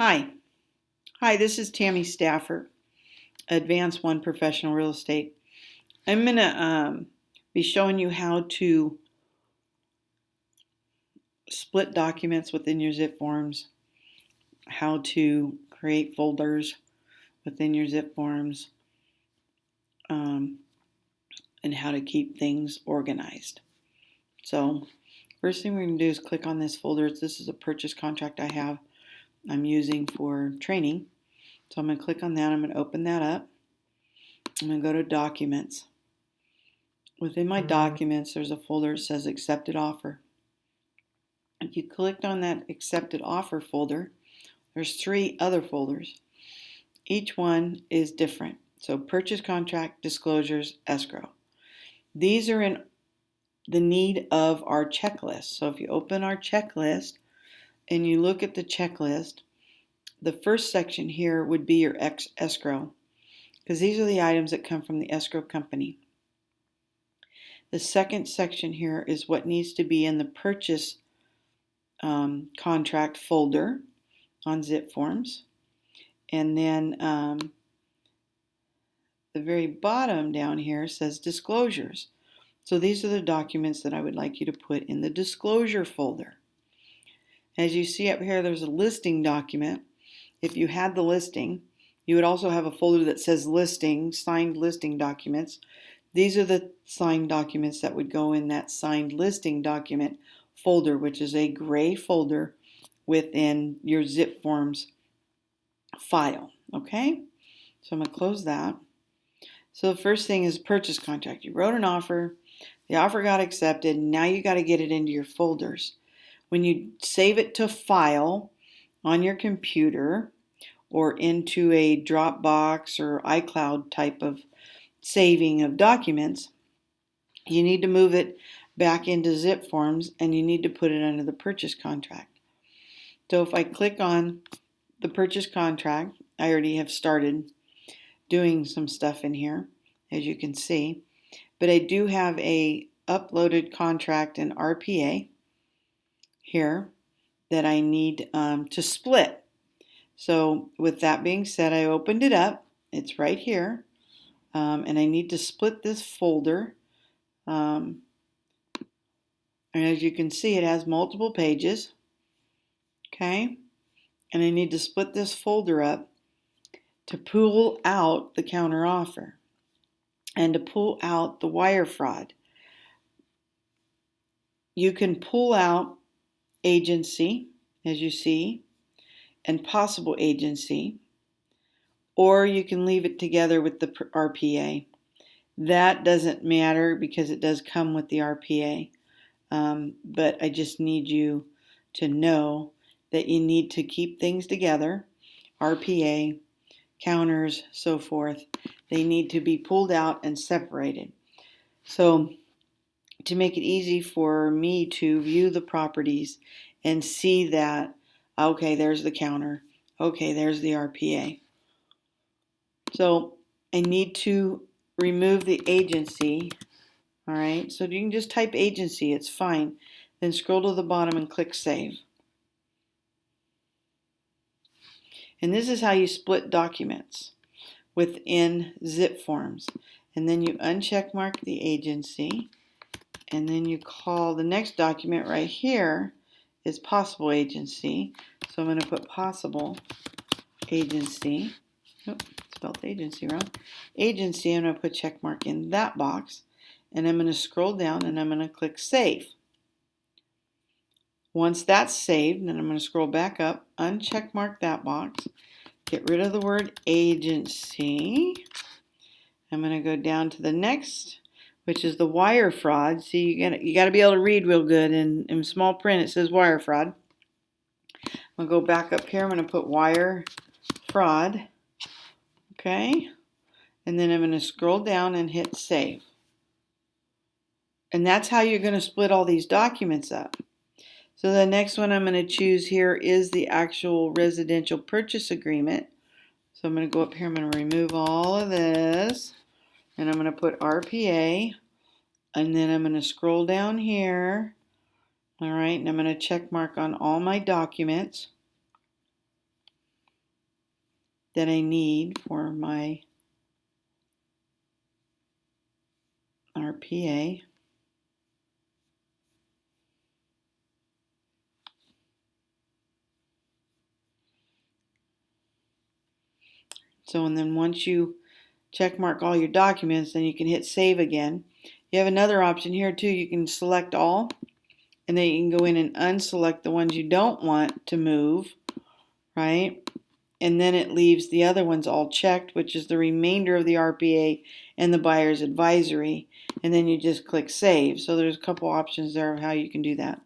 Hi. Hi, this is Tammy Stafford, Advanced One Professional Real Estate. I'm going to be showing you how to split documents within your Zipforms, how to create folders within your Zipforms, um, and how to keep things organized. So, first thing we're going to do is click on this folder. This is a purchase contract I'm using for training. So I'm going to click on that. I'm going to open that up. I'm going to go to Documents. Within my documents, there's a folder that says Accepted Offer. If you clicked on that Accepted Offer folder, there's 3 other folders. Each one is different. So Purchase Contract, Disclosures, Escrow. These are in the need of our checklist. So if you open our checklist and you look at the checklist, the first section here would be your escrow, because these are the items that come from the escrow company. The second section here is what needs to be in the purchase contract folder on Zipforms. And then the very bottom down here says disclosures. So these are the documents that I would like you to put in the disclosure folder. As you see up here, there's a listing document. If you had the listing, you would also have a folder that says listing, signed listing documents. These are the signed documents that would go in that signed listing document folder, which is a gray folder within your Zipforms file. Okay, so I'm going to close that. So the first thing is purchase contract. You wrote an offer, the offer got accepted, now you got to get it into your folders. When you save it to file on your computer or into a Dropbox or iCloud type of saving of documents, you need to move it back into Zipforms and you need to put it under the purchase contract. So if I click on the purchase contract, I already have started doing some stuff in here, as you can see, but I do have a uploaded contract and RPA here that I need to split. So with that being said, I opened it up. It's right here, and I need to split this folder. And as you can see, it has multiple pages. Okay, and I need to split this folder up to pull out the counter offer and to pull out the wire fraud. You can pull out agency, as you see, and possible agency, or you can leave it together with the RPA. That doesn't matter because it does come with the RPA, but I just need you to know that you need to keep things together. RPA, counters, so forth, they need to be pulled out and separated. So to make it easy for me to view the properties and see that, okay, there's the counter, okay, there's the RPA. So I need to remove the agency. All right, so you can just type agency, it's fine. Then scroll to the bottom and click save. And this is how you split documents within Zipforms. And then you uncheck mark the agency, and then you call the next document right here is possible agency. So I'm going to put possible agency. Oh, spelled agency wrong. Agency, I'm going to put check mark in that box, and I'm going to scroll down and I'm going to click save. Once that's saved, then I'm going to scroll back up, uncheck mark that box, get rid of the word agency. I'm going to go down to the next, which is the wire fraud. See, you got to be able to read real good. In small print, it says wire fraud. I'll go back up here. I'm going to put wire fraud. Okay. And then I'm going to scroll down and hit save. And that's how you're going to split all these documents up. So the next one I'm going to choose here is the actual residential purchase agreement. So I'm going to go up here. I'm going to remove all of this. And I'm going to put RPA. And then I'm going to scroll down here. All right, and I'm going to check mark on all my documents. that I need for my RPA. So, and then once you check mark all your documents, then you can hit save again. You have another option here too. You can select all, and then you can go in and unselect the ones you don't want to move, right? And then it leaves the other ones all checked, which is the remainder of the RPA and the buyer's advisory. And then you just click save. So there's a couple options there of how you can do that.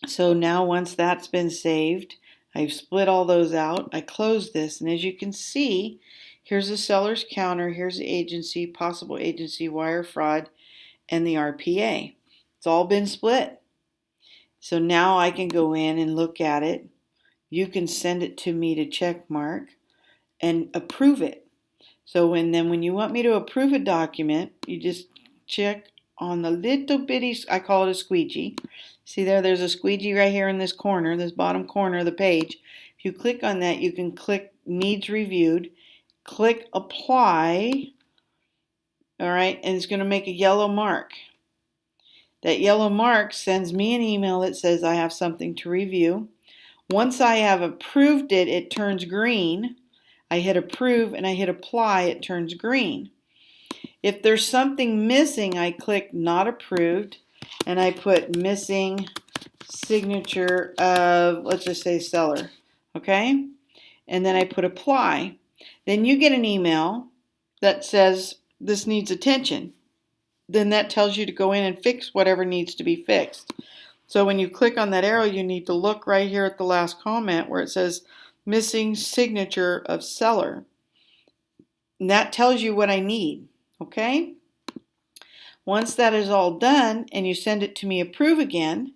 So now once that's been saved, I've split all those out. I close this, and as you can see, here's the seller's counter, here's the agency, possible agency, wire fraud, and the RPA. It's all been split. So now I can go in and look at it. You can send it to me to check mark and approve it. So when you want me to approve a document, you just check on the little bitty, I call it a squeegee. See there's a squeegee right here in this corner, this bottom corner of the page. If you click on that, you can click needs reviewed, click apply, all right, and it's going to make a yellow mark. That yellow mark sends me an email that says I have something to review. Once I have approved it, it turns green. I hit approve and I hit apply, it turns green. If there's something missing, I click not approved and I put missing signature of, let's just say seller, okay? And then I put apply. Then you get an email that says this needs attention. Then that tells you to go in and fix whatever needs to be fixed. So when you click on that arrow, you need to look right here at the last comment where it says missing signature of seller. And that tells you what I need, okay? Once that is all done and you send it to me approve again,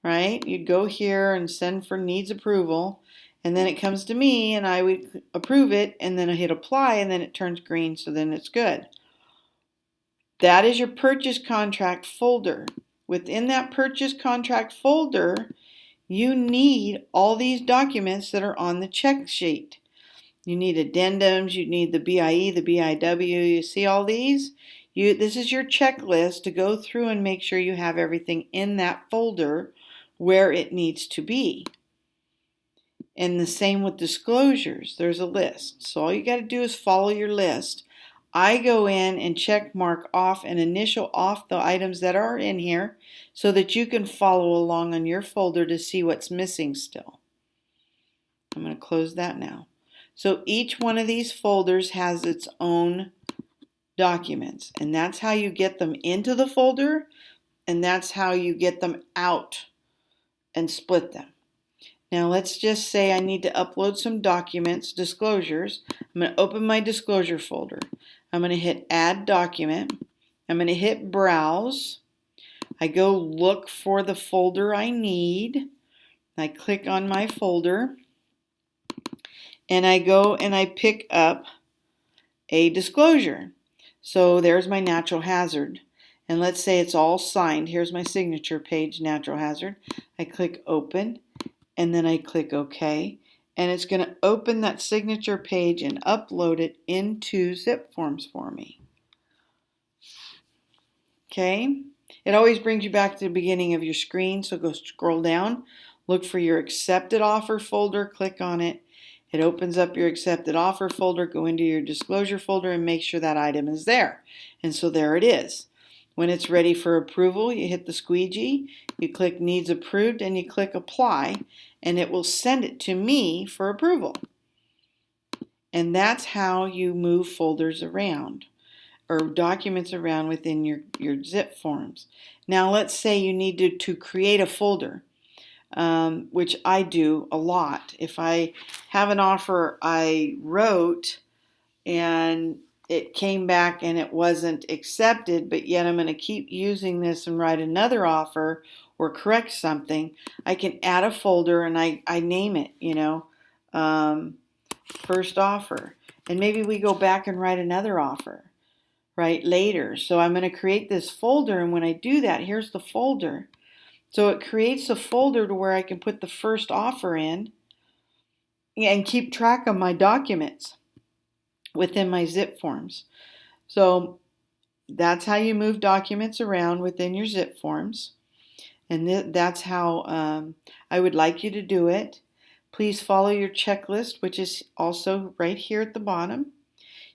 right? You'd go here and send for needs approval, and then it comes to me and I would approve it, and then I hit apply and then it turns green, so then it's good. That is your purchase contract folder. Within that purchase contract folder, you need all these documents that are on the check sheet. You need addendums, you need the BIE, the BIW, you see all these? This is your checklist to go through and make sure you have everything in that folder where it needs to be. And the same with disclosures, there's a list. So all you got to do is follow your list. I go in and check mark off and initial off the items that are in here so that you can follow along on your folder to see what's missing still. I'm going to close that now. So each one of these folders has its own documents, and that's how you get them into the folder, and that's how you get them out and split them. Now let's just say I need to upload some documents, disclosures. I'm going to open my disclosure folder. I'm going to hit add document. I'm going to hit browse. I go look for the folder I need. I click on my folder and I go and I pick up a disclosure. So there's my natural hazard. And let's say it's all signed. Here's my signature page, natural hazard. I click open and then I click OK. And it's going to open that signature page and upload it into Zipforms for me. Okay? It always brings you back to the beginning of your screen, so go scroll down, look for your accepted offer folder, click on it. It opens up your accepted offer folder, go into your disclosure folder and make sure that item is there. And so there it is. When it's ready for approval, you hit the squeegee, you click needs approved, and you click apply, and it will send it to me for approval. And that's how you move folders around or documents around within your zip forms. Now let's say you need to create a folder, which I do a lot. If I have an offer I wrote and it came back and it wasn't accepted, but yet I'm going to keep using this and write another offer or correct something, I can add a folder and I name it, first offer. And maybe we go back and write another offer, right, later. So I'm going to create this folder, and when I do that, here's the folder. So it creates a folder to where I can put the first offer in, and keep track of my documents within my zip forms. So that's how you move documents around within your zip forms. And that's how I would like you to do it. Please follow your checklist, which is also right here at the bottom.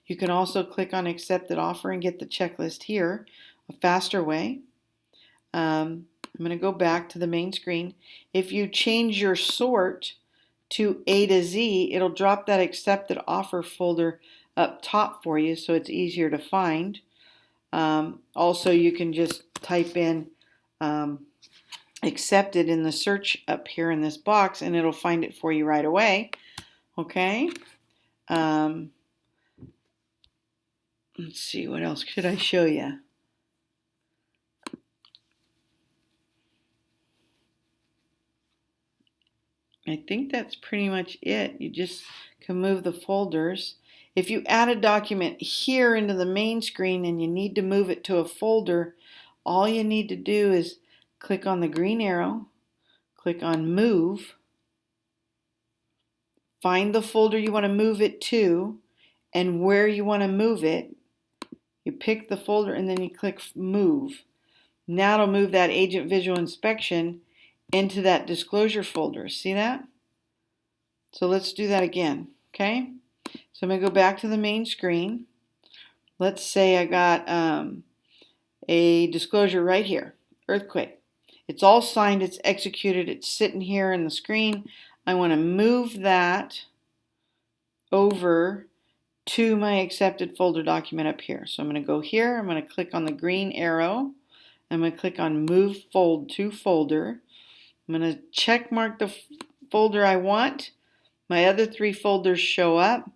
You can also click on accepted offer and get the checklist here, a faster way. I'm going to go back to the main screen. If you change your sort to A to Z, it'll drop that accepted offer folder up top for you so it's easier to find. Also, you can just type in accepted in the search up here in this box and it'll find it for you right away. Okay. Let's see, what else could I show you? I think that's pretty much it. You just can move the folders. If you add a document here into the main screen and you need to move it to a folder, all you need to do is click on the green arrow, click on move, find the folder you want to move it to and where you want to move it. You pick the folder and then you click move. Now it'll move that agent visual inspection into that disclosure folder. See that? So let's do that again, okay? So I'm going to go back to the main screen. Let's say I got a disclosure right here, earthquake. It's all signed, it's executed, it's sitting here in the screen. I want to move that over to my accepted folder document up here. So I'm going to go here, I'm going to click on the green arrow. I'm going to click on move fold to folder. I'm going to check mark the folder I want. My other 3 folders show up.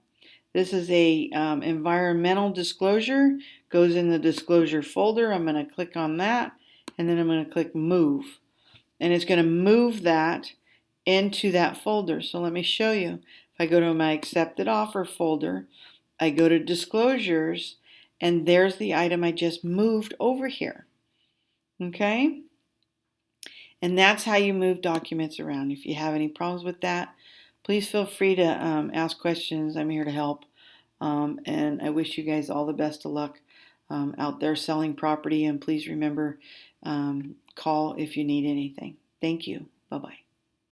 This is a environmental disclosure, goes in the disclosure folder. I'm going to click on that and then I'm going to click move. And it's going to move that into that folder. So let me show you. If I go to my accepted offer folder, I go to disclosures and there's the item I just moved over here. Okay? And that's how you move documents around. If you have any problems with that, please feel free to ask questions. I'm here to help. And I wish you guys all the best of luck out there selling property. And please remember, call if you need anything. Thank you. Bye-bye.